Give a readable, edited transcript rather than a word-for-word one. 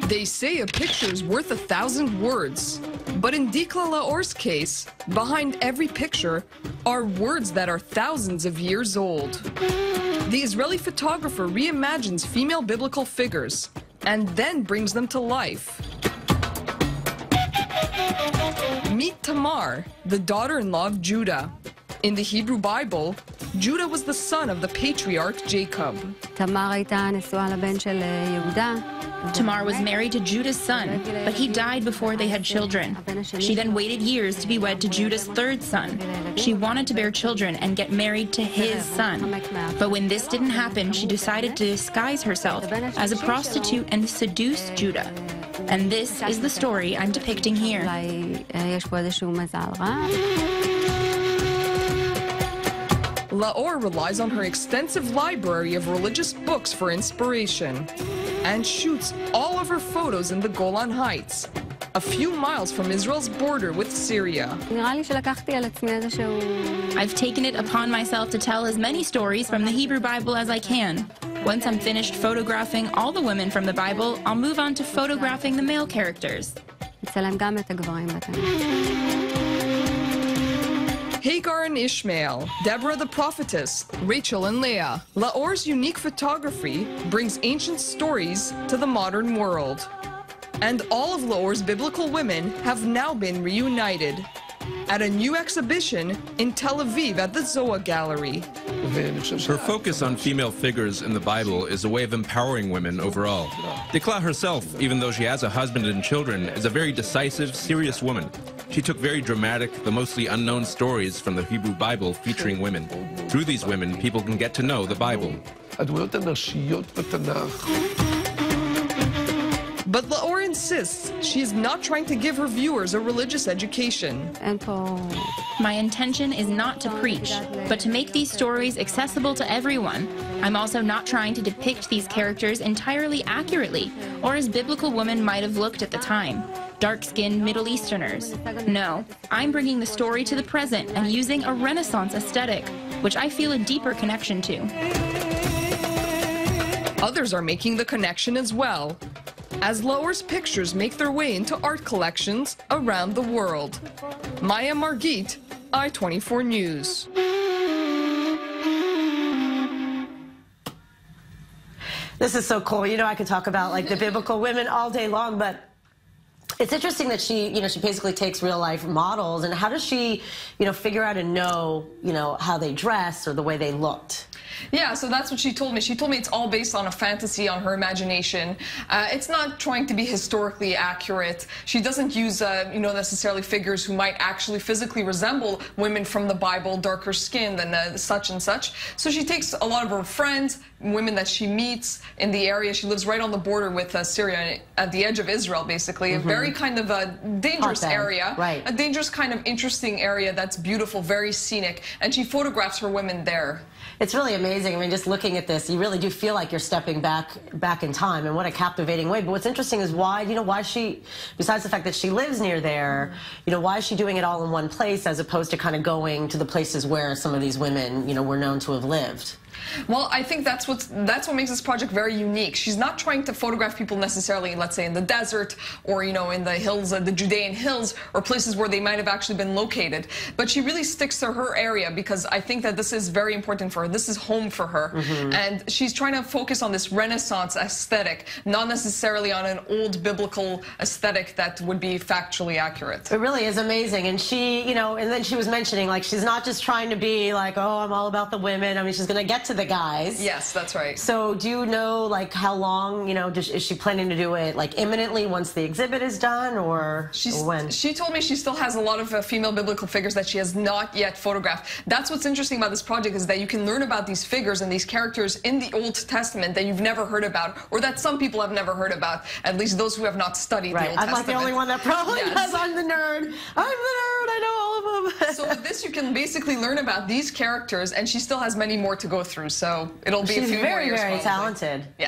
They say a picture's worth 1,000 words. But in Dikla Laor's case, behind every picture are words that are thousands of years old. The Israeli photographer reimagines female biblical figures and then brings them to life. Meet Tamar, the daughter-in-law of Judah. In the Hebrew Bible, Judah was the son of the patriarch Jacob. Tamar was married to Judah's son, but he died before they had children. She then waited years to be wed to Judah's third son. She wanted to bear children and get married to his son. But when this didn't happen, she decided to disguise herself as a prostitute and seduce Judah. And this is the story I'm depicting here. Laor relies on her extensive library of religious books for inspiration and shoots all of her photos in the Golan Heights, a few miles from Israel's border with Syria. I've taken it upon myself to tell as many stories from the Hebrew Bible as I can. Once I'm finished photographing all the women from the Bible, I'll move on to photographing the male characters. Hagar and Ishmael, Deborah the prophetess, Rachel and Leah. Laor's unique photography brings ancient stories to the modern world. And all of Laor's biblical women have now been reunited at a new exhibition in Tel Aviv at the Zohar Gallery. Her focus on female figures in the Bible is a way of empowering women overall. Dikla herself, even though she has a husband and children, is a very decisive, serious woman. She took very dramatic, the mostly unknown stories from the Hebrew Bible featuring women. Through these women, people can get to know the Bible. But Laor insists she is not trying to give her viewers a religious education. My intention is not to preach, but to make these stories accessible to everyone. I'm also not trying to depict these characters entirely accurately, or as biblical women might have looked at the time. Dark-skinned Middle Easterners. No, I'm bringing the story to the present and using a Renaissance aesthetic, which I feel a deeper connection to. Others are making the connection as well, as Laor's pictures make their way into art collections around the world. Maya Margit, I-24 News. This is so cool. You know, I could talk about like the biblical women all day long, but it's interesting that she basically takes real life models, and how does she, figure out and know, how they dress or the way they looked? Yeah, so that's what she told me. She told me it's all based on a fantasy, on her imagination. It's not trying to be historically accurate. She doesn't use, necessarily figures who might actually physically resemble women from the Bible, darker skinned and such and such. So she takes a lot of her friends, women that she meets in the area. She lives right on the border with Syria, at the edge of Israel, basically. A very kind of a dangerous area. Right. A dangerous kind of interesting area that's beautiful, very scenic. And she photographs her women there. It's really amazing. I mean, just looking at this, you really do feel like you're stepping back in time, and what a captivating way. But what's interesting is why she, besides the fact that she lives near there, why is she doing it all in one place as opposed to kind of going to the places where some of these women, were known to have lived? Well, I think that's what makes this project very unique. She's not trying to photograph people necessarily, let's say, in the desert or, in the hills, the Judean hills, or places where they might have actually been located. But she really sticks to her area because I think that this is very important for her. This is home for her. And she's trying to focus on this Renaissance aesthetic, not necessarily on an old biblical aesthetic that would be factually accurate. It really is amazing. And she, and then she was mentioning, like, she's not just trying to be like, oh, I'm all about the women. I mean, she's going to get to the guys. Yes, that's right. So do you know, like, how long, is she planning to do it, like, imminently once the exhibit is done, or when? She told me she still has a lot of female biblical figures that she has not yet photographed. That's what's interesting about this project, is that you can learn about these figures and these characters in the Old Testament that you've never heard about, or that some people have never heard about, at least those who have not studied the Old Testament. I'm like the only one that probably does. I'm the nerd. I know all of them. So with this, you can basically learn about these characters, and she still has many more to go through. So it'll be a few more years. She's very, very talented. Yeah.